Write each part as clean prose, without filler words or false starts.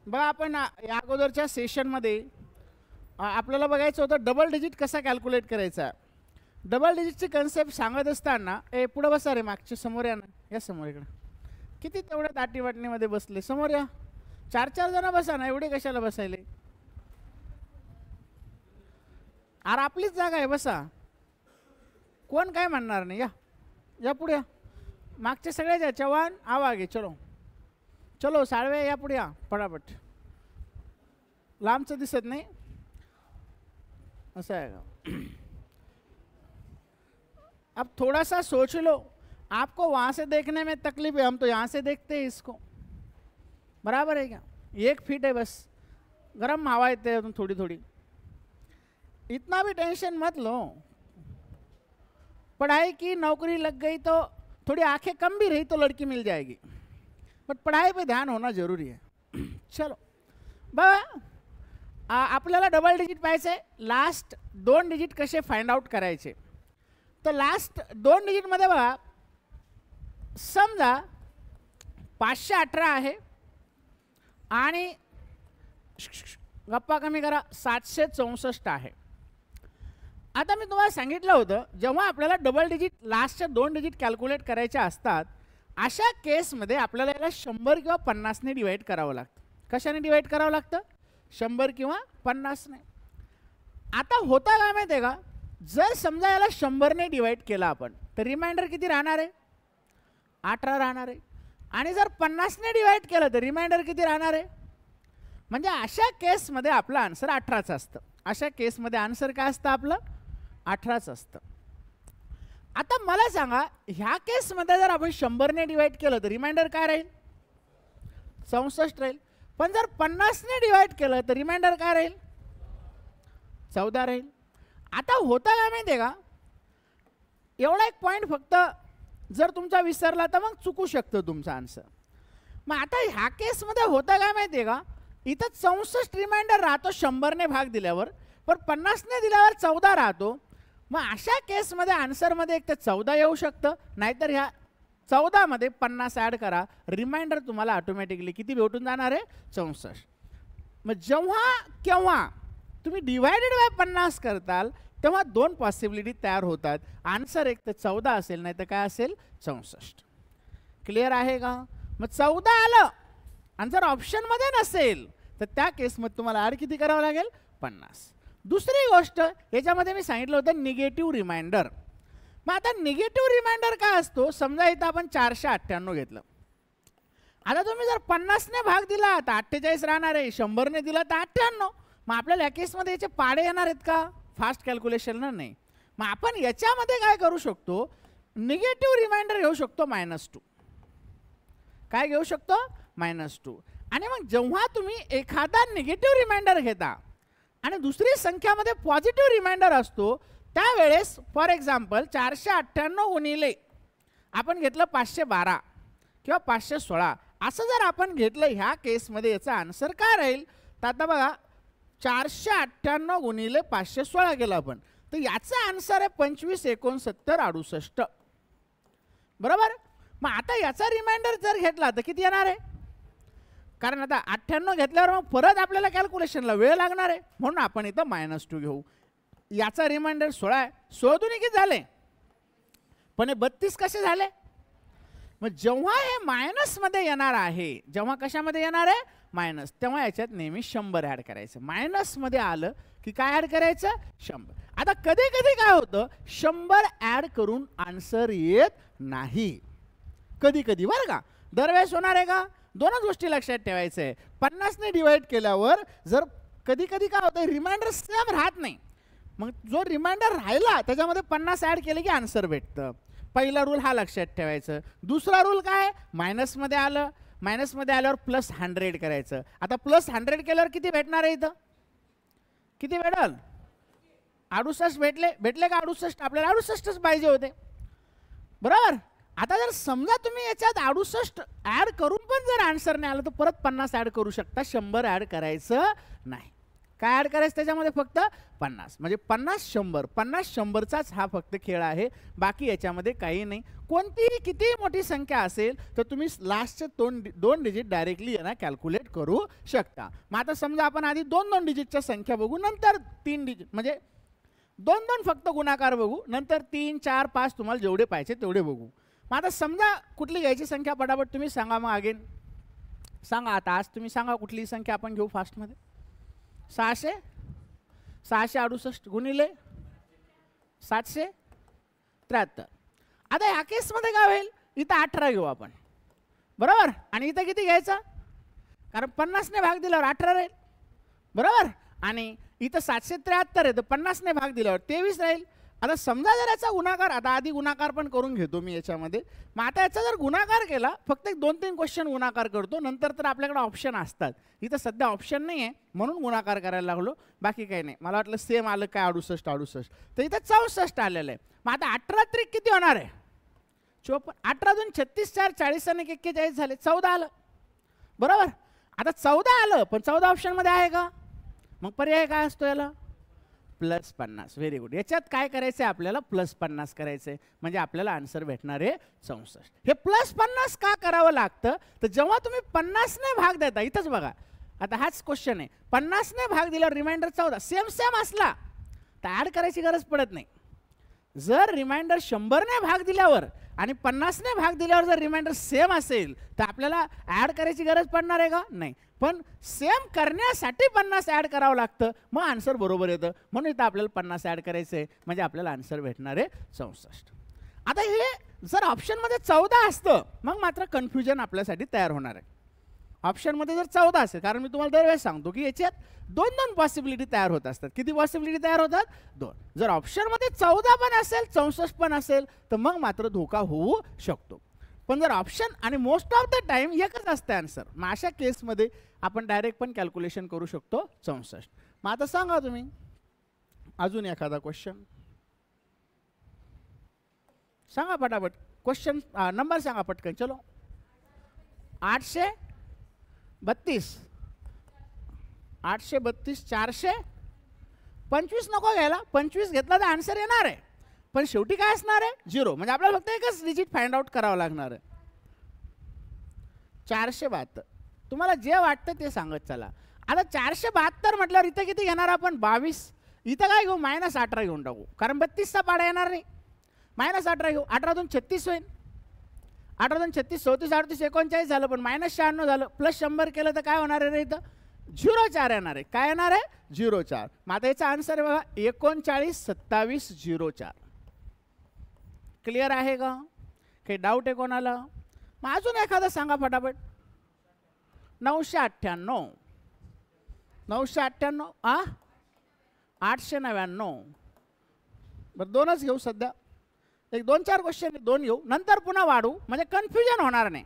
बघा आपण या अगोदरच्या सेशनमध्ये आपल्याला बघायचं होतं डबल डिजिट कसा कॅल्क्युलेट करायचा. डबल डिजिटची कन्सेप्ट सांगत असताना पुढं बसा रे, मागचे समोर या ना, या समोर इकडं. किती तेवढ्या दाटीवाटणीमध्ये बसले, समोर या. 4-4 जण बसा ना, एवढे कशाला बसायले. अरे आपलीच जागा आहे, बसा. कोण काय म्हणणार नाही. या या पुढे या. मागचे सगळे जा. चव्हाण आवागे, चलो चलो. साळवे या पुढे या पटापट. लांबचं दिसत नाही ऐसा है। अब थोड़ा सा सोच लो, आपको वहाँ से देखने में तकलीफ है, हम तो यहाँ से देखते हैं इसको, बराबर है क्या? 1 फीट है बस, गर्म हवा आते हैं थोड़ी थोड़ी, इतना भी टेंशन मत लो। पढ़ाई की नौकरी लग गई तो थोड़ी आंखें कम भी रही तो लड़की मिल जाएगी, बट पढ़ाई पे ध्यान होना जरूरी है। चलो बघा, आपल्याला डबल डिजिट पाहिजे, लास्ट 2 डिजिट कसे फाइंड आउट करायचे. तर लास्ट 2 डिजिटमध्ये बघा, समजा 518 आहे आणि गप्पा कमी करा 764 आहे. आता मी तुम्हाला सांगितलं होतं, जेव्हा आपल्याला डबल डिजिट लास्टचे 2 डिजिट कॅल्क्युलेट करायचे असतात, अशा केसमध्ये आपल्याला याला 100 किंवा 50 ने डिवाइड करावं लागतं. कशाने डिवाइड करावं लागतं? 100 किंवा 50 ने. आता होता काय माहिती आहे का, जर समजा याला 100 ने डिवाइड केला आपण, तर रिमाइंडर किती राहणार आहे? 18 राहणार आहे. आणि जर 50 ने डिवाइड केलं तर रिमाइंडर किती राहणार आहे? म्हणजे अशा केसमध्ये आपलं आन्सर 18च असतं. अशा केसमध्ये आन्सर काय असतं आपलं? 18च असतं. आता मला सांगा, ह्या केसमध्ये जर आपण 100 ने डिवाइड केलं तर रिमाइंडर काय राहील? 64 राहील. पण जर 50 ने डिवाइड केलं तर रिमाइंडर काय राहील? 14 राहील. आता होता काय माहिती आहे का, एवढा एक पॉईंट फक्त जर तुमचा विसरला तर मग चुकू शकतो तुमचा आन्सर. मग आता ह्या केसमध्ये होता काय माहिती आहे का, इथं 64 रिमाइंडर राहतो 100 ने भाग दिल्यावर, पण 50 ने दिल्यावर 14 राहतो. मग अशा केसमध्ये आन्सरमध्ये एक तर 14 येऊ शकतं, नाहीतर ह्या 14 मध्ये 50 ॲड करा, रिमाइंडर तुम्हाला ऑटोमॅटिकली किती भेटून जाणार आहे? 64. मग जेव्हा केव्हा तुम्ही डिवायडेड बाय 50 करताल तेव्हा 2 पॉसिबिलिटी तयार होतात. आन्सर एक तर 14 असेल, नाही तर काय असेल? 64. क्लिअर आहे का? मग 14 आलं आणि जर ऑप्शनमध्ये नसेल तर त्या केसमध्ये तुम्हाला ॲड किती करावं लागेल? 50. दुसरी गोष्ट, याच्यामध्ये मी सांगितलं होतं निगेटिव्ह रिमाइंडर. मग आता निगेटिव्ह रिमाइंडर काय असतो? समजा इथं आपण 498 घेतलं. आता तुम्ही जर 50 ने भाग दिला तर 48 राहणार आहे, 100 ने दिला तर 98. मग आपल्याला या केसमध्ये याचे पाडे येणार आहेत का? फास्ट कॅल्क्युलेशन नाही. मग आपण याच्यामध्ये काय करू शकतो? निगेटिव्ह रिमाइंडर घेऊ शकतो -2. काय घेऊ शकतो? -2. आणि मग जेव्हा तुम्ही एखादा निगेटिव्ह रिमाइंडर घेता आणि दुसरी संख्यामध्ये पॉझिटिव्ह रिमाइंडर असतो, त्यावेळेस फॉर एक्झाम्पल 498 गुणिले आपण घेतलं 512 किंवा 516 असं जर आपण घेतलं, ह्या केसमध्ये याचा आन्सर काय राहील? तर आता बघा, 498 गुणिले 516 केलं आपण, तर याचा आन्सर आहे 25, 69, 68. बरोबर. मग आता याचा रिमाइंडर जर घेतला तर किती येणार आहे? कारण आता 98 घेतल्यावर मग परत आपल्याला कॅल्क्युलेशनला वेळ लागणार आहे, म्हणून आपण इथं -2 घेऊ. याचा रिमाइंडर 16 आहे. 16 दुनी किती झाले? पण हे 32 कसे झाले? मग जेव्हा हे मायनसमध्ये येणार आहे, जेव्हा कशामध्ये येणार आहे? मायनस, तेव्हा याच्यात नेहमी 100 ॲड करायचं. मायनसमध्ये आलं की काय ॲड करायचं? 100. आता कधी कधी काय होतं, 100 ॲड करून आन्सर येत नाही. कधी कधी, बरं का. दरवेळेस होणार आहे का? 2च गोष्टी लक्षात ठेवायचं आहे. 50 ने डिवाइड केल्यावर जर कधी कधी काय होतं, रिमाइंडर सेम राहत नाही. मग जो रिमाइंडर राहिला त्याच्यामध्ये 50 ॲड केले की आन्सर भेटतं. पहिला रूल हा लक्षात ठेवायचं. दुसरा रूल काय? मायनसमध्ये आलं, मायनसमध्ये आल्यावर +100 करायचं. आता +100 केल्यावर किती भेटणार आहे? इथं किती भेटल? 68 भेटले का? 68. आपल्याला 68च पाहिजे होते, बरोबर. आता जर समजा तुम्ही याच्यात 68 ॲड करून पण जर आन्सर नाही आलं तर परत 50 ॲड करू शकता, 100 ॲड करायचं नाही. काय ॲड करायचं त्याच्यामध्ये फक्त 50. म्हणजे 50 100 50 100चाच हा फक्त खेळ आहे, बाकी याच्यामध्ये काही नाही. कोणतीही कितीही मोठी संख्या असेल तर तुम्ही लास्टचे दोन डिजिट डायरेक्टली यांना कॅल्क्युलेट करू शकता. मग आता समजा आपण आधी 2-2 डिजिटच्या संख्या बघू, नंतर 3 डिजिट म्हणजे 2-2 फक्त गुणाकार बघू, नंतर 3 4 5 तुम्हाला जेवढे पाहिजे तेवढे बघू. मग आता समजा कुठली घ्यायची संख्या पटापट तुम्ही सांगा. मग अगेन सांगा, आता आज तुम्ही सांगा कुठली संख्या आपण घेऊ फास्टमध्ये. 668 गुणिले 773. आता या केसमध्ये काय होईल, इथं 18 घेऊ आपण, बरोबर. आणि इथं किती घ्यायचा, कारण 50 ने भाग दिल्यावर 18 राहील, बरोबर. आणि इथं 773 आहे तर 50 ने भाग दिल्यावर 23 राहील. आता समजा जर याचा गुणाकार, आता आधी गुणाकार पण करून घेतो मी याच्यामध्ये. मग आता याचा जर गुणाकार केला, फक्त एक 2-3 क्वेश्चन गुणाकार करतो, नंतर तर आपल्याकडे ऑप्शन असतात. इथं सध्या ऑप्शन नाही आहे म्हणून गुणाकार करायला लागलो, बाकी काही नाही. मला वाटलं सेम आलं काय 68 तर इथं 64 आलेलं आहे. मग आता 18 त्रिक किती होणार आहे, 54. 18 2 36 4 40 आणि 41 झाले, 14 आलं, बरोबर. आता 14 आलं पण 14 ऑप्शनमध्ये आहे का, मग पर्याय काय असतो याला, +50. Very good. याच्यात काय करायचं आहे आपल्याला, +50 करायचं आहे, म्हणजे आपल्याला आन्सर भेटणार आहे 64. हे +50 का करावं लागतं, तर जेव्हा तुम्ही 50 ने भाग देता, इथंच बघा आता हाच क्वेश्चन आहे, 50 ने भाग दिल्यावर रिमाइंडर 14 सेम असला तर ॲड करायची गरज पडत नाही. जर रिमाइंडर 100 ने भाग दिल्यावर आणि 50 ने भाग दिल्यावर जर रिमाइंडर सेम असेल तर आपल्याला ॲड करायची गरज पडणार आहे का, नाही. पण सेम करण्यासाठी 50 ॲड करावं लागतं, मग आन्सर बरोबर येतं. म्हणून इथं आपल्याला 50 ॲड करायचं आहे, म्हणजे आपल्याला आन्सर भेटणार आहे 64. आता हे जर ऑप्शनमध्ये 14 असतं मग मात्र कन्फ्युजन आपल्यासाठी तयार होणार आहे. ऑप्शनमध्ये जर 14 असेल, कारण मी तुम्हाला दरवेळेस सांगतो की याच्यात 2-2 पॉसिबिलिटी तयार होत असतात. किती पॉसिबिलिटी तयार होतात, 2. जर ऑप्शनमध्ये 14 पण असेल 64 पण असेल तर मग मात्र धोका होऊ शकतो. पण जर ऑप्शन आणि मोस्ट ऑफ द टाइम एकच असतं आन्सर, मग अशा केसमध्ये आपण डायरेक्ट पण कॅल्क्युलेशन करू शकतो 64. मग आता सांगा तुम्ही अजून एखादा क्वेश्चन सांगा पटापट. क्वेश्चन नंबर सांगा पटकन. चलो 832 425 नको घ्यायला, 25 घेतला तर आन्सर येणार आहे, पण शेवटी काय असणार आहे 0. म्हणजे आपल्याला फक्त एकच डिजिट फाइंड आउट करावं लागणार आहे. 472 तुम्हाला जे वाटतं ते सांगत चला. आता 472 म्हटल्यावर इथं किती घेणार आपण, 22. इथं काय घेऊ, -18 घेऊन टाकू, कारण 32चा पाडा येणार नाही. -18 घेऊ, 18 2 36 होईल. 18 2 36 34 38 39 झालं, पण -96 झालं. +100 केलं तर काय होणार आहे रे, इथं 04 येणार आहे. काय येणार आहे, 04. मग आता याचा आन्सर आहे बघा 39 27 04. क्लिअर आहे का, काही डाऊट आहे कोणाला. मग अजून एखादा सांगा फटाफट. 998 998 899. बरं दोनच घेऊ सध्या, एक 2-4 क्वेश्चन 2 घेऊ, नंतर पुन्हा वाढू म्हणजे कन्फ्युजन होणार नाही.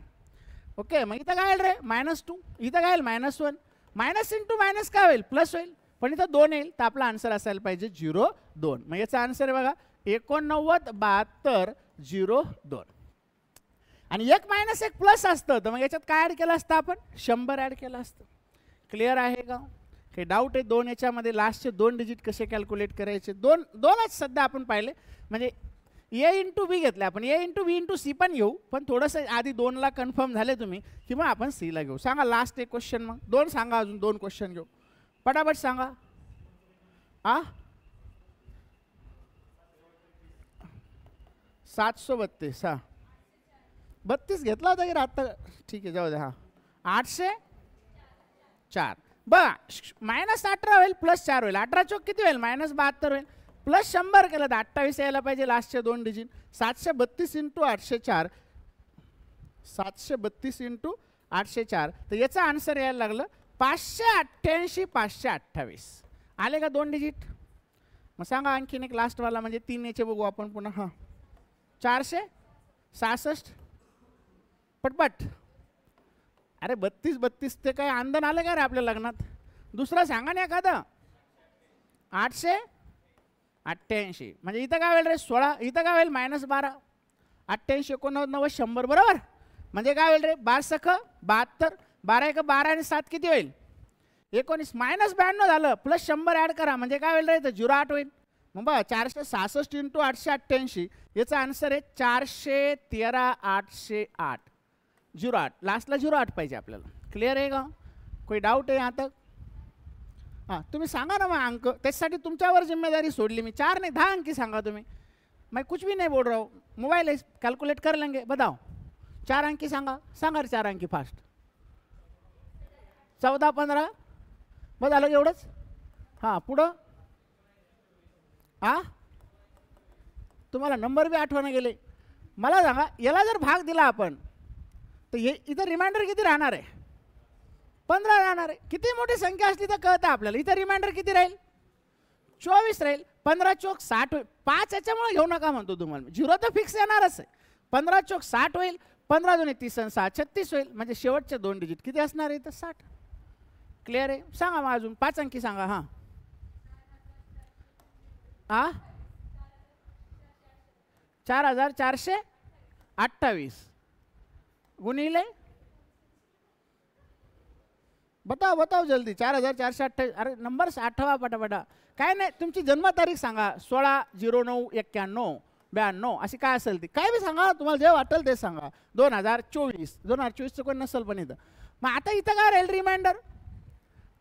ओके. मग इथं काय येईल रे, -2. इथं काय येईल -1. मायनस इंटू मायनस काय होईल, प्लस होईल, पण इथं 2 येईल तर आपला आन्सर असायला पाहिजे 02. मग याचा आन्सर आहे बघा 89 72 02. आणि 1 - 1 प्लस असतं तर मग याच्यात काय ॲड केलं असतं आपण, 100 ॲड केलं असतं. क्लिअर आहे का, काही डाऊट आहे. 2 याच्यामध्ये लास्टचे 2 डिजिट कसे कॅल्क्युलेट करायचे, 2च सध्या आपण पाहिले. म्हणजे ए इंटू बी घेतले आपण, ए इंटू बी इंटू सी पण घेऊ, पण थोडंसं आधी 2ला कन्फर्म झाले तुम्ही की मग आपण सीला घेऊ. सांगा लास्ट एक क्वेश्चन, मग 2 सांगा, अजून 2 क्वेश्चन घेऊ पटापट सांगा. 732. 32 घेतला होता की आता, ठीक आहे जाऊ द्या. 804 बघा, -18 होईल +4 होईल, 18 चौक किती होईल, -72 होईल, +100 केलं तर 28 यायला पाहिजे लास्टचे 2 डिजिट. 732 × 804, 732 × 804, तर याचा आन्सर यायला लागलं 588 528. आले का 2 डिजिट. मग सांगा आणखीन एक लास्टवाला, म्हणजे 3 याचे बघू आपण पुन्हा. 466 पटपट. अरे 32 ते काय आंदन आलं का रे आपल्या लग्नात. दुसरा सांगा ना एखादा. 888 म्हणजे इथं काय होईल रे 16, इथं काय होईल -12, 88 89 90 100 बरोबर. म्हणजे काय होईल रे 12 सख 72, 12 1 12 आणि 7 किती होईल 19 मायनस 92 झालं, प्लस 100 ॲड करा म्हणजे काय होईल रे, तर 08 होईल. मग बघा 466 इंटू 888, याचा आन्सर आहे 413 808. 08 लास्टला 08 पाहिजे आपल्याला. क्लिअर आहे का? कोई डाऊट आहे आता? हां, तुम्ही सांगा ना मग अंक, त्याच्यासाठी तुमच्यावर जिम्मेदारी सोडली मी. 4 नहीं 10 अंकी सांगा तुम्ही. मैं कुछ भी नहीं बोल रहा हूँ, मोबाइल है कैलकुलेट कर लेंगे. बताओ 4 अंकी सांगा, सांगा 4 अंकी फास्ट. 14 15 बस झालं एवढंच. हां पुढं. हां तुम्हाला नंबर बी आठवणं गेले. मला सांगा याला जर भाग दिला आपण तर हे इथं रिमाइंडर किती राहणार आहे? 15 राहणार आहे. किती मोठी संख्या असली तर कळतं आपल्याला. इथं रिमाइंडर किती राहील? 24 राहील. 15 चौक 60 होईल. 5 याच्यामुळे घेऊ नका म्हणतो तुम्हाला. 0 तर फिक्स येणारच आहे. 15 चौक 60 होईल. 15 दुने 30 आणि 6 36 होईल. म्हणजे शेवटचे 2 डिजिट किती असणार आहे? तर 60. क्लिअर आहे? सांगा मग अजून 5 अंकी सांगा. हां हां 4428 गुणिले, बताओ बताओ जल्दी. 4428. अरे नंबर आठवा पटापटा. काय नाही, तुमची जन्मतारीख सांगा. 16/09/91 92 अशी काय असेल ती काय बी सांगा. तुम्हाला जे वाटेल ते सांगा. 2024. 2024चं कोण नसेल पण इथं. मग आता इथं काय राहील रिमाइंडर?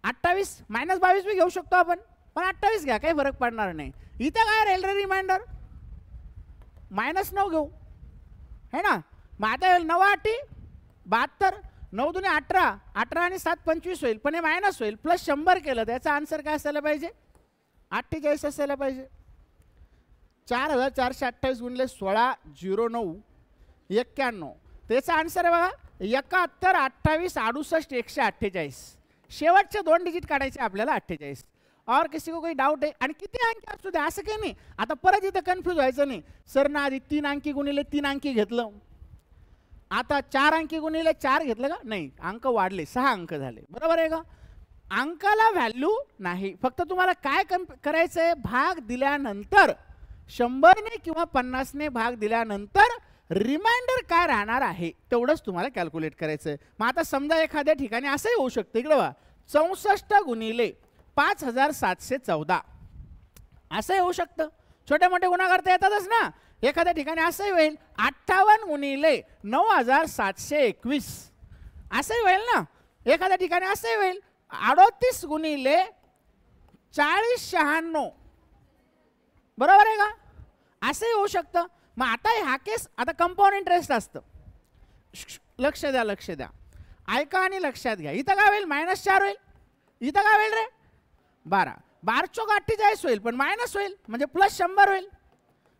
28 मायनस 22 बी घेऊ शकतो आपण, पण 28 घ्या, काही फरक पडणार नाही. इथं काय राहील रे रिमाइंडर? -9 घेऊ है ना. मग आता येईल 9 8 72. 9 दुने 18. 18 आणि 7 25 होईल, पण हे मायनस होईल. प्लस 100 केलं तर याचा आन्सर काय असायला पाहिजे? 48 असायला पाहिजे. 4428 गुणिले 16/09/91. त्याचा आन्सर आहे बघा 71 28 68 148. शेवटचे 2 डिजिट काढायचे आपल्याला 48. और किसी को कोई डाउट आहे? आणि किती अंकी असू दे असं काही नाही. आता परत इथं कन्फ्यूज व्हायचं नाही. सर ना आधी 3 अंकी गुणिले 3 अंकी घेतलं, आता 4 अंकी गुणिले 4 घेतलं का? नाही, अंक वाढले, 6 अंक झाले. बरोबर आहे का? अंकाला व्हॅल्यू नाही. फक्त तुम्हाला काय करायचं आहे? भाग दिल्यानंतर 100 ने किंवा 50 ने भाग दिल्यानंतर रिमाइंडर काय राहणार आहे तेवढंच तुम्हाला कॅल्क्युलेट करायचं आहे. मग आता समजा एखाद्या ठिकाणी असंही होऊ शकतं. इकडे बघा 64 गुणिले 5714 असंही होऊ शकतं. छोटे मोठे गुन्हा करता येतातच ना. एखाद्या ठिकाणी असंही होईल 58 गुणिले 9721 असंही होईल ना. एखाद्या ठिकाणी असंही होईल 38 गुणिले 4096. बरोबर आहे का? असंही होऊ शकतं. मग आता हा केस आता कंपाऊंड इंटरेस्ट असतं. लक्ष द्या लक्ष द्या, ऐका आणि लक्षात घ्या. इथं काय होईल? -4 होईल. इथं काय होईल रे? 12. 12 चौक 48 होईल, पण मायनस होईल म्हणजे प्लस 100 होईल.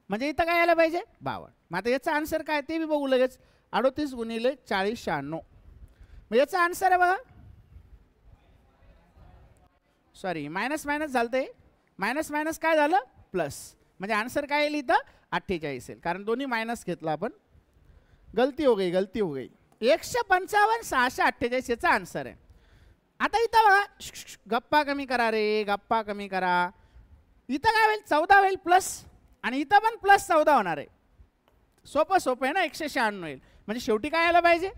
म्हणजे इथं काय यायला पाहिजे? 52. मग आता याचा आन्सर काय ते बी बघू लगेच. 38 गुणिले 4096. मग याचा आन्सर आहे बघा, सॉरी मायनस मायनस झालं ते. मायनस मायनस काय झालं? प्लस. म्हणजे आन्सर काय येईल इथं? 48 येईल, कारण दोन्ही मायनस घेतला आपण. गलती हो गई, गलती हो गई. 155 648 याचा आन्सर आहे. आता इथं बघा, गप्पा कमी करा रे, गप्पा कमी करा. इथं काय होईल? 14 होईल प्लस, आणि इथं पण प्लस 14 होणार आहे. सोपं सोपं आहे ना. 196 होईल, म्हणजे शेवटी काय यायला पाहिजे?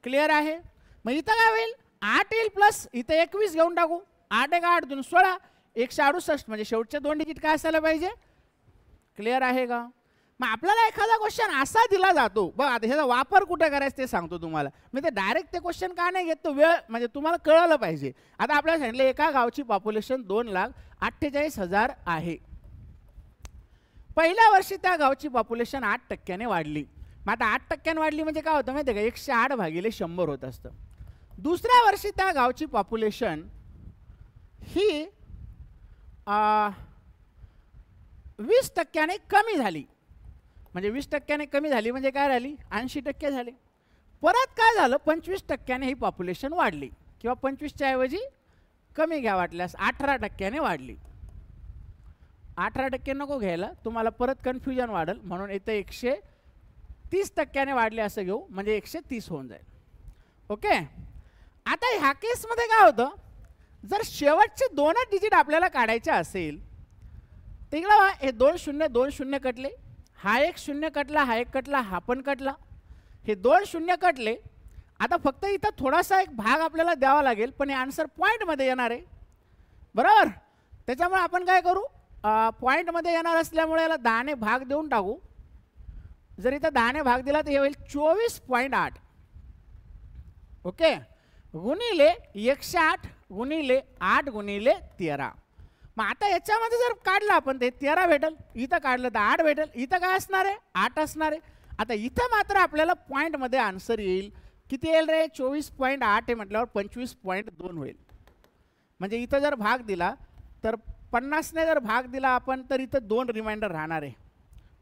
क्लिअर आहे? मग इथं काय होईल? 8 येईल प्लस, इथं 21 घेऊन टाकू. 8 1 8 2 16 168. म्हणजे शेवटचे 2 डिजिट काय असायला पाहिजे? क्लिअर आहे का? मग आपल्याला एखादा क्वेश्चन असा दिला जातो बघ, आता ह्याचा वापर कुठे करायचा ते सांगतो तुम्हाला मी. ते डायरेक्ट ते क्वेश्चन का नाही घेत, तो वेळ म्हणजे तुम्हाला कळलं पाहिजे. आता आपल्याला सांगितलं एका गावची पॉप्युलेशन 2,48,000 आहे. पहिल्या वर्षी त्या गावची पॉप्युलेशन 8% वाढली. मग आता 8% वाढली म्हणजे काय होतं माहिती आहे का? 108 भागिले 100 होत असतं. दुसऱ्या वर्षी त्या गावची पॉप्युलेशन ही 20% कमी झाली. म्हणजे 20% कमी झाली म्हणजे काय झाली? 80% झाली. परत काय झालं? 25% ही पॉप्युलेशन वाढली, किंवा 25च्या ऐवजी कमी घ्या वाटल्यास 18% वाढली. 18% नको घ्यायला, तुम्हाला परत कन्फ्युजन वाढेल, म्हणून इथे 130% वाढले असं घेऊ, म्हणजे 130 होऊन जाईल. ओके. आता ह्या केसमध्ये काय होतं? जर शेवटचे 2 डिजिट आपल्याला काढायचे असेल तर इकडं हे 2 0 2 0 कटले, हा एक 0 कटला, हा एक कटला, हा पण कटला. हे 2 0 कटले आता फक्त इथं थोडासा एक भाग आपल्याला द्यावा लागेल, पण हे आन्सर पॉईंटमध्ये येणार आहे, बरोबर. त्याच्यामुळे आपण काय करू, पॉईंटमध्ये येणार असल्यामुळे याला 10ने भाग देऊन टाकू. जर इथं 10ने भाग दिला तर हे होईल 24.8. ओके, गुणिले 108 गुणिले 8 गुणिले 13. मग आता याच्यामध्ये जर काढलं आपण ते 13 भेटेल, इथं काढलं तर 8 भेटेल, इथं काय असणार आहे 8 असणार आहे. आता इथं मात्र आपल्याला पॉईंटमध्ये आन्सर येईल. किती येईल रे, 24.8 आहे म्हटल्यावर 25.2 होईल. म्हणजे इथं जर भाग दिला तर 50ने जर भाग दिला आपण तर इथं 2 रिमाइंडर राहणार आहे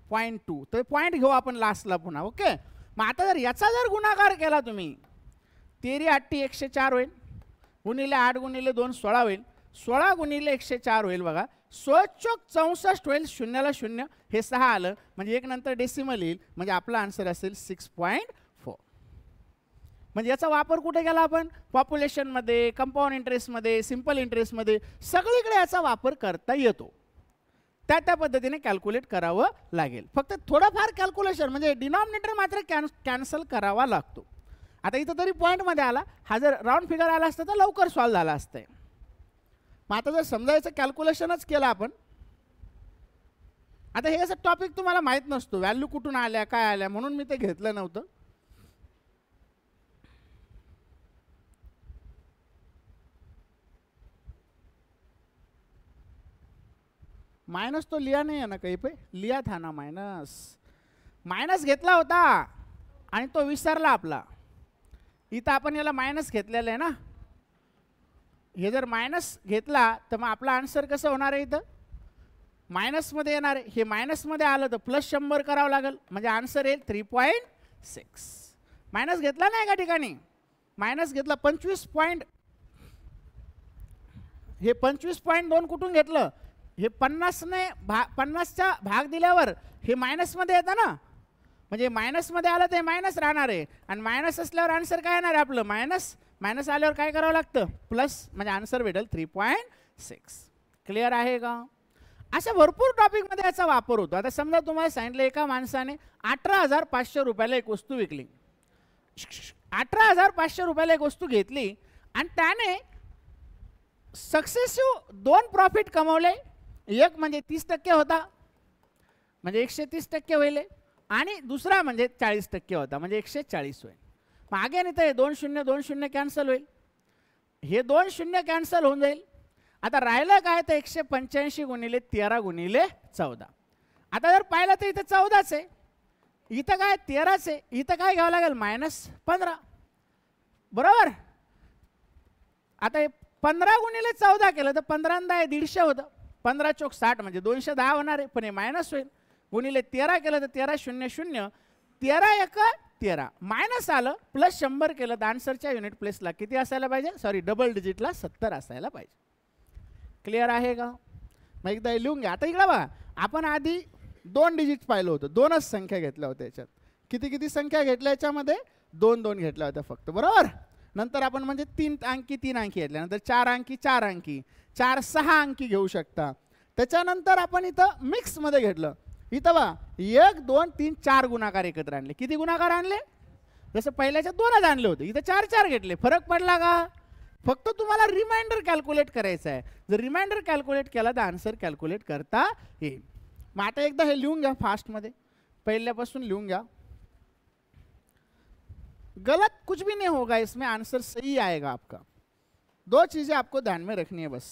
0.2. तर पॉईंट घेऊ आपण लास्टला पुन्हा. ओके, मग आता जर याचा जर गुणाकार केला तुम्ही, 13 8 104 होईल, गुणिले 8 गुणिले 2 16 होईल, 16 गुणिले 104 होईल बघा, 16 होईल, शून्याला शून्य, हे 6 आलं म्हणजे एक नंतर डेसिमल येईल, म्हणजे आपला आन्सर असेल 6.4. म्हणजे याचा वापर कुठे केला आपण, पॉप्युलेशनमध्ये, कंपाऊंड इंटरेस्टमध्ये, सिम्पल इंटरेस्टमध्ये, सगळीकडे याचा वापर करता येतो. त्या पद्धतीने कॅल्क्युलेट करावं लागेल. फक्त थोडंफार कॅल्क्युलेशन म्हणजे डिनॉमिनेटर मात्र कॅन्सल करावा लागतो. आता इथं तरी पॉईंटमध्ये आला, हा जर राऊंड फिगर आला असता तर लवकर सॉल्व झाला असतं. मग आता जर समजायचं कॅल्क्युलेशनच केलं आपण, आता हे असं टॉपिक तुम्हाला माहीत नसतो, व्हॅल्यू कुठून आल्या काय आल्या, म्हणून मी ते घेतलं नव्हतं. माइनस तो लिया नहीं है ना कहीं पे, लिया था ना माइनस, माइनस घेतला होता आणि तो विसरला आपला. इथं आपण याला मायनस घेतलेलं आहे ना, हे जर मायनस घेतला तर मग आपला आन्सर कसं होणार आहे, इथं मायनसमध्ये येणार आहे. हे मायनसमध्ये आलं तर प्लस 100 करावं लागेल, म्हणजे आन्सर येईल 3.6. मायनस घेतला नाही एका ठिकाणी, मायनस घेतला 25 पॉईंट, हे 25.2 कुठून घेतलं, हे 50ने 50चा भाग दिल्यावर हे मायनसमध्ये येतं ना, म्हणजे मायनसमध्ये आलं ते मायनस राहणार आहे, आणि मायनस असल्यावर आन्सर काय येणार आहे आपलं मायनस. मायनस आल्यावर काय करावं लागतं प्लस, म्हणजे आन्सर भेटेल 3.6. क्लिअर आहे का. अशा भरपूर टॉपिकमध्ये याचा वापर होतो. आता समजा तुम्हाला सांगितलं एका माणसाने 18,500 रुपयाला एक वस्तू विकली, 18,500 रुपयाला एक वस्तू घेतली आणि त्याने सक्सेसिव्ह 2 प्रॉफिट कमवले. एक म्हणजे 30% होता, म्हणजे 130% होईल, आणि दुसरा म्हणजे 40% होता, म्हणजे 140 होईल. मागे नाही तर 2 0 2 0 कॅन्सल होईल, हे 2 0 कॅन्सल होऊन जाईल. आता राहिलं काय तर 185 गुणिले 13 गुणिले 14. आता जर पाहिलं तर इथं 14च आहे, इथं काय 13च आहे, इथं काय घ्यावं लागेल -15, बरोबर. आता 15 गुणिले 14 केलं तर 15 आहे 150 होतं, 15 चौक 60 म्हणजे 210 होणार आहे, पण हे मायनस होईल. गुणिले 13 केलं तर 13 0 0, 13 1 13, मायनस आलं, प्लस 100 केलं तर आन्सरच्या युनिट प्लेसला किती असायला पाहिजे, सॉरी डबल डिजिटला 70 असायला पाहिजे. क्लिअर आहे का. मग एकदा लिहून घ्या. आता इकडे बघा, आपण आधी 2 डिजिट पाहिलं होतं, 2च संख्या घेतल्या होत्या याच्यात. किती किती संख्या घेतल्या याच्यामध्ये, 2 2 घेतल्या होत्या फक्त, बरोबर. नंतर आपण म्हणजे 3 अंकी 3 अंकी घेतल्या, नंतर 4 अंकी 4 अंकी, 4 6 अंकी घेऊ शकता. त्याच्यानंतर आपण इथं मिक्समध्ये घेतलं, इथं बघा 1 2 3 4 गुणाकार एकत्र आणले. किती गुणाकार आणले, जसं पहिल्याच्या 2च आणले होते, इथं 4 4 घेतले. फरक पडला का. फक्त तुम्हाला रिमाइंडर कॅल्क्युलेट करायचं आहे. जर रिमाइंडर कॅल्क्युलेट केला तर आन्सर कॅल्क्युलेट करता येईल. मग आता एकदा हे लिहून घ्या फास्टमध्ये, पहिल्यापासून लिहून घ्या. गलत कुछ भी नहीं होगा इसमें, आंसर सही आएगा आपका. 2 चीजें आपको ध्यान में रखनी है बस.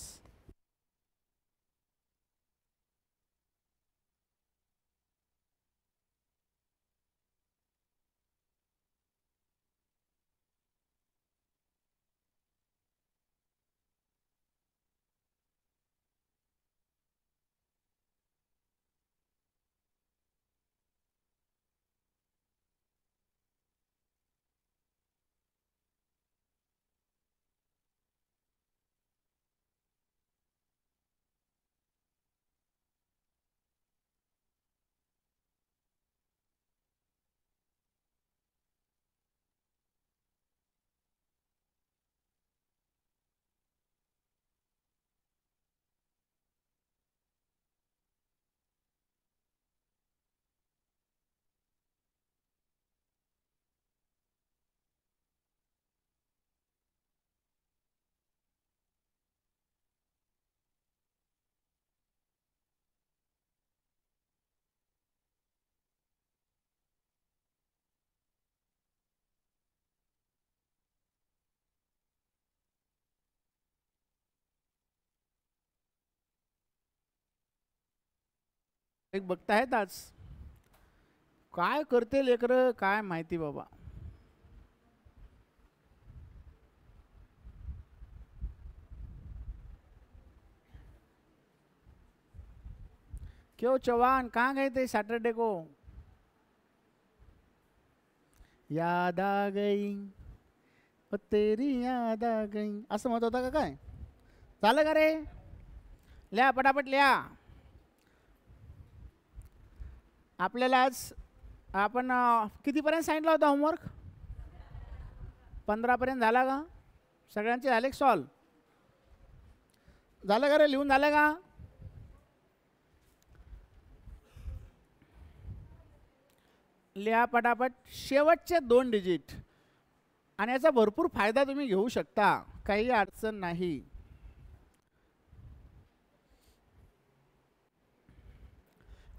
टॉपिक बघतायत आज. काय करते लेकरं काय माहिती बाबा. क्यों चौहान कहाँ गए थे सैटरडे को? याद आ गई ओ तेरी याद आ गई असं म्हणत होता का काय? झालं का रे? लिहा पटापट लिहा. आपल्याला आज आपण कितीपर्यंत सांगितलं होतं होमवर्क? 15पर्यंत झाला का? सगळ्यांचे झाले सॉल्व? झालं का रे? लिहून झालं का? लिहा पटापट. शेवटचे 2 डिजिट आणि याचा भरपूर फायदा तुम्ही घेऊ शकता, काही अडचण नाही.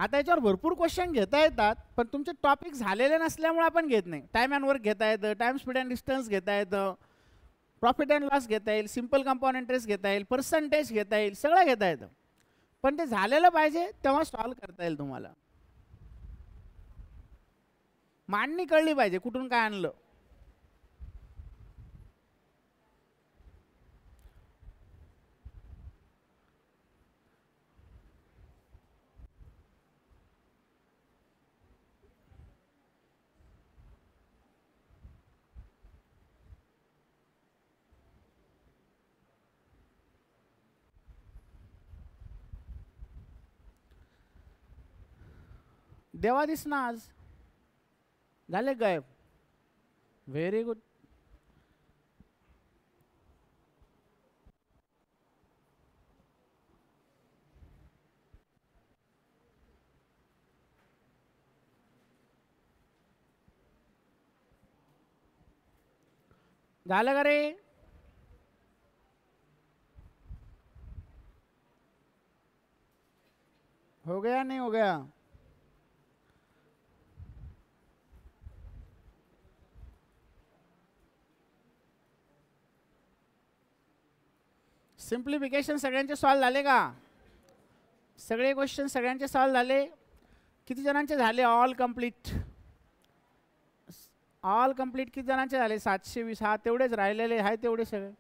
आता याच्यावर भरपूर क्वेश्चन घेता येतात, पण तुमचे टॉपिक झालेले नसल्यामुळे आपण घेत नाही. टाइम अँड वर्क घेता येतं, टाइम स्पीड अँड डिस्टन्स घेता येतं, प्रॉफिट अँड लॉस घेता येईल, सिम्पल कंपाऊंड इंटरेस्ट घेता येईल, पर्सेंटेज घेता येईल, सगळं घेता येतं. पण ते झालेलं पाहिजे तेव्हा सॉल्व करता येईल तुम्हाला. मांडणी कळली पाहिजे कुठून काय आणलं. देवा दिसना आज झाले गायब. Very good. झालं का रे? हो गया नहीं हो गया? सिम्प्लिफिकेशन सगळ्यांचे सॉल्व झाले का? सगळे क्वेश्चन सगळ्यांचे सॉल्व झाले? किती जणांचे झाले? All complete. ऑल कंप्लीट किती जणांचे झाले? 720. हा तेवढेच राहिलेले आहे तेवढे सगळे.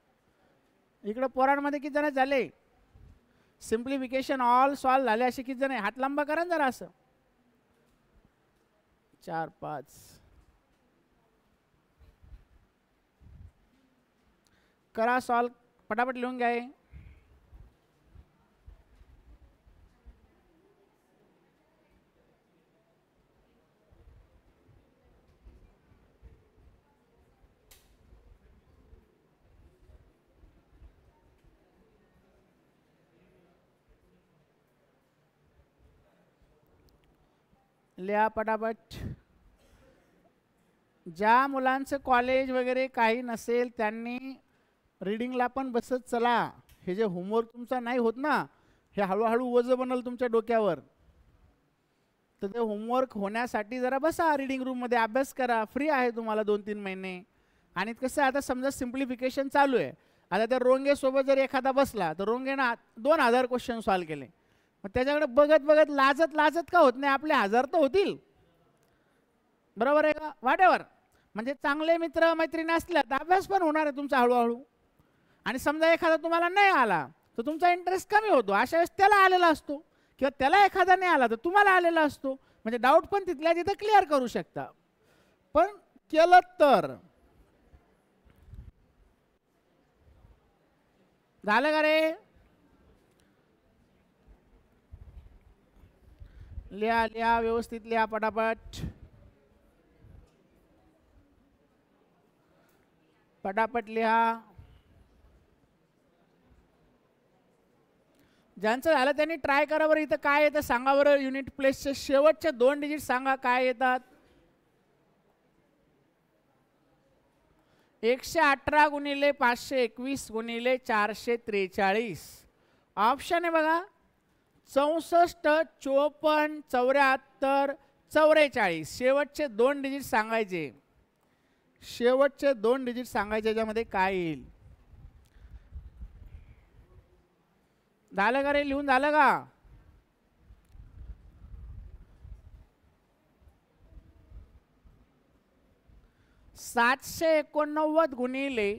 इकडं पोरांमध्ये किती जण झाले? सिम्प्लिफिकेशन ऑल सॉल्व झाले असे किती जण? हात लांबा करा जरा असं. 4 5 करा सॉल्व पटापट लिहून घ्या. लिहा पटापट. ज्या मुलांचं कॉलेज वगैरे काही नसेल त्यांनी रीडिंगला पण बसत चला. हे जे होमवर्क तुमचा नाही होत ना, हे हळूहळू वजन बनल तुमच्या डोक्यावर. तर ते होमवर्क होण्यासाठी जरा बसा रीडिंग रूममध्ये, अभ्यास करा. फ्री आहे तुम्हाला 2-3 महिने. आणि कसं आता समजा सिम्प्लिफिकेशन चालू आहे, आता त्या रोंगेसोबत जर एखादा बसला तर रोंगेनं 2000 क्वेश्चन सॉल्व केले. मग त्याच्याकडे बघत बघत लाजत लाजत का होत नाही, आपले 1000 तर होतील. बरोबर आहे का? वाटेवर म्हणजे चांगले मित्र मैत्रिणी असल्या तर अभ्यास पण होणार आहे तुमचा हळूहळू. आणि समजा एखादा तुम्हाला नाही आला तर तुमचा इंटरेस्ट कमी होतो. अशा वेळेस त्याला आलेला असतो, किंवा त्याला एखादा नाही आला तर तुम्हाला आलेला असतो. म्हणजे डाऊट पण तिथल्या तिथं क्लिअर करू शकता. पण केलं तर झालं का रे? लिहा लिहा व्यवस्थित लिहा पटापट. पटापट लिहा. ज्यांचं झालं त्यांनी ट्राय करा बरं. इथं काय येतं सांगा बरं. युनिट प्लेसचे शेवटचे 2 डिजिट सांगा काय येतात. 118 गुणिले 521 गुणिले 443. ऑप्शन आहे बघा 64, 54, 74, 44. शेवटचे 2 डिजिट सांगायचे. शेवटचे 2 डिजिट सांगायचे. याच्यामध्ये काय येईल? झालं का रे? लिहून झालं का? 789 गुणिले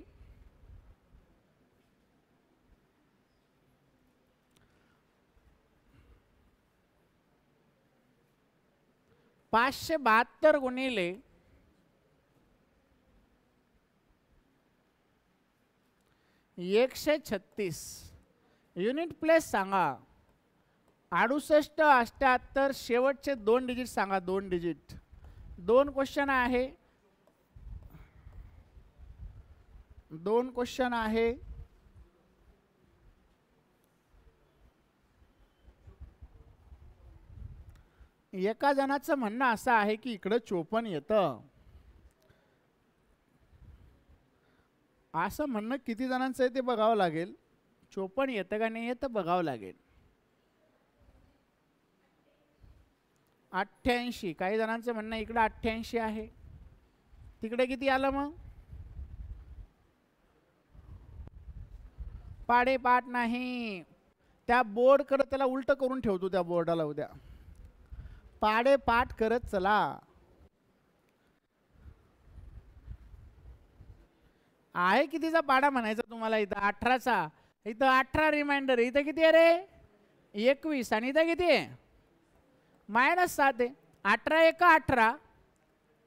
572 गुणिले 136 युनिट प्लेस सांगा. 68 78 शेवटचे 2 डिजिट सांगा. 2 डिजिट. 2 क्वेश्चन आहे. 2 क्वेश्चन आहे. एका जणाचं म्हणणं असं आहे की इकडं 54 येतं. असं म्हणणं किती जणांचं आहे ते बघावं लागेल. 54 येतं का नाही येतं बघावं लागेल. 88. काही जणांचं म्हणणं इकडं 88 आहे. तिकडे किती आलं मग? पाडेपाठ नाही. त्या बोर्ड करत त्याला उलट करून ठेवतो त्या बोर्डाला उद्या. पाडेपाठ करत चला. आहे कितीचा पाडा म्हणायचा तुम्हाला इथं? 18चा. इथं 18 रिमाइंडर. इथं किती आहे रे? 21. आणि इथं किती आहे? -7 आहे. 18 1 18.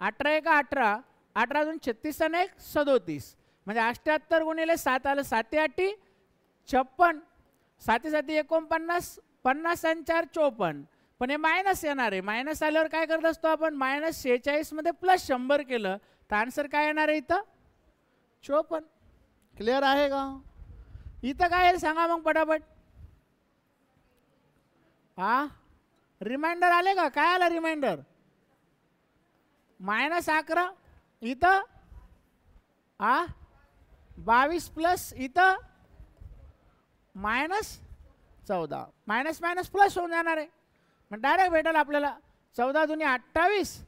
18 1 18. 18 2 36 आणि 1 37. म्हणजे 78 गुणिले 7 आलं. 7 8 56. 7 7 49. 50 आणि 4 54. पण हे मायनस येणार आहे. मायनस आल्यावर काय करत असतो आपण? -46 मध्ये +100 केलं तर आन्सर काय येणार आहे इथं? 54. क्लिअर आहे का? इथं काय आहे सांगा मग पटापट. हा रिमाइंडर आले का? काय आला रिमाइंडर? -11. इथं 22 प्लस इथं -14. मायनस प्लस होऊन जाणार आहे. मग डायरेक्ट भेटेल आपल्याला 14 दुनी 28.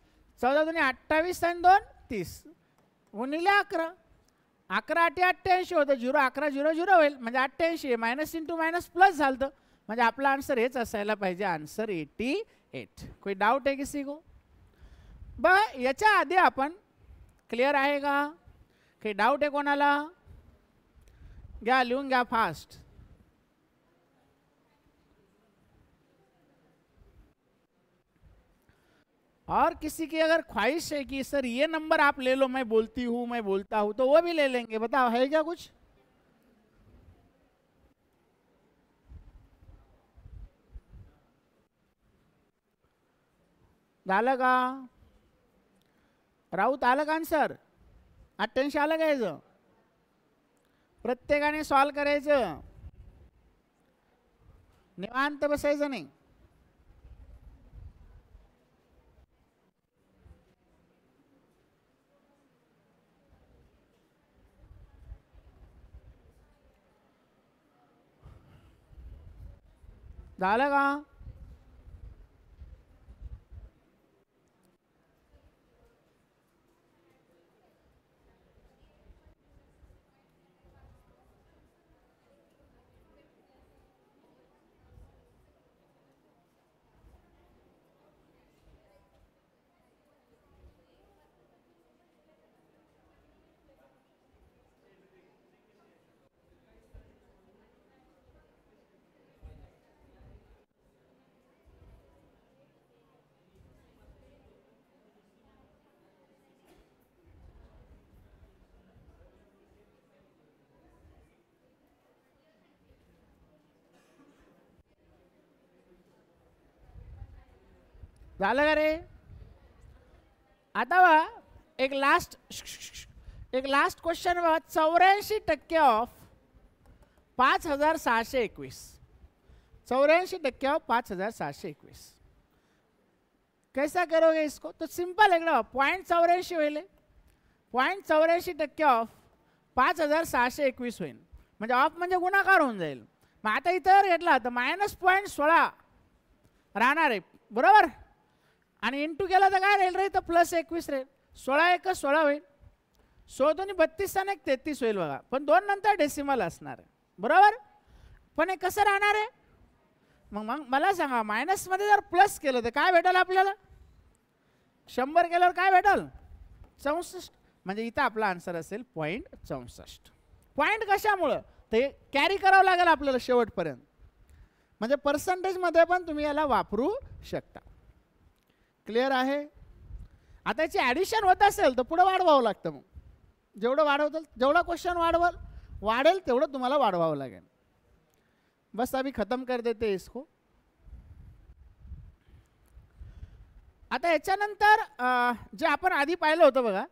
14 दुनी 28 आणि 2 30 गुणिले 11. 11 8 88 होतं. 0 11 0 0 होईल म्हणजे 88. मायनस इंटू मायनस प्लस झालं म्हणजे आपला आन्सर हेच असायला पाहिजे. आन्सर 88. कोई डाऊट आहे किसी को? बघा याच्या आधी आपण क्लिअर आहे का? काही डाऊट आहे कोणाला? घ्या लिहून घ्या फास्ट. और किसी की अगर ख्वाहिश है कि सर ये नंबर आप ले लो, मैं बोलती हूँ मैं बोलता हूँ, तो वो भी ले लेंगे. बताओ है क्या कुछ? झालं का? राऊत आलं का आन्सर? 88 आलं का याचं? प्रत्येकाने सॉल्व करायचं. निवांत बसायचं नाही. झालं का? झालं का रे? आता बघा एक लास्ट क्वेश्चन बघा. 84% ऑफ 5621. 84% ऑफ 5621. कैसा करोगे इसको? तो सिंपल है ना. 0.84 होईल. 0.84% ऑफ 5621 होईल. म्हणजे ऑफ म्हणजे गुणाकार होऊन जाईल. मग आता इतर घेतला तर -0.16 राहणार आहे बरोबर. आणि इंटू केला तर काय राहील रे? तर +21 राहील. 16 1 16 होईल. 16 दोन्ही 32 आणि 33 होईल बघा. पण 2 नंतर डेसिमल असणार आहे बरोबर. पण हे कसं राहणार आहे? मग मला सांगा मायनस मध्ये जर प्लस केलं तर काय भेटेल आपल्याला? 100 केल्यावर काय भेटेल? 64. म्हणजे इथं आपला आन्सर असेल 0.64. पॉईंट कशामुळं ते कॅरी करावं लागेल आपल्याला शेवटपर्यंत. म्हणजे पर्सेंटेजमध्ये पण तुम्ही याला वापरू शकता. क्लिअर आहे. आता याची ॲडिशन होत असेल तर पुढे वाढवावं लागतं. मग जेवढं वाढवतं जेवढा क्वेश्चन वाढेल तेवढं तुम्हाला वाढवावं लागेल. बस अभी खत्म कर देते इसको. आता याच्यानंतर जे आपण आधी पाहिलं होतं बघा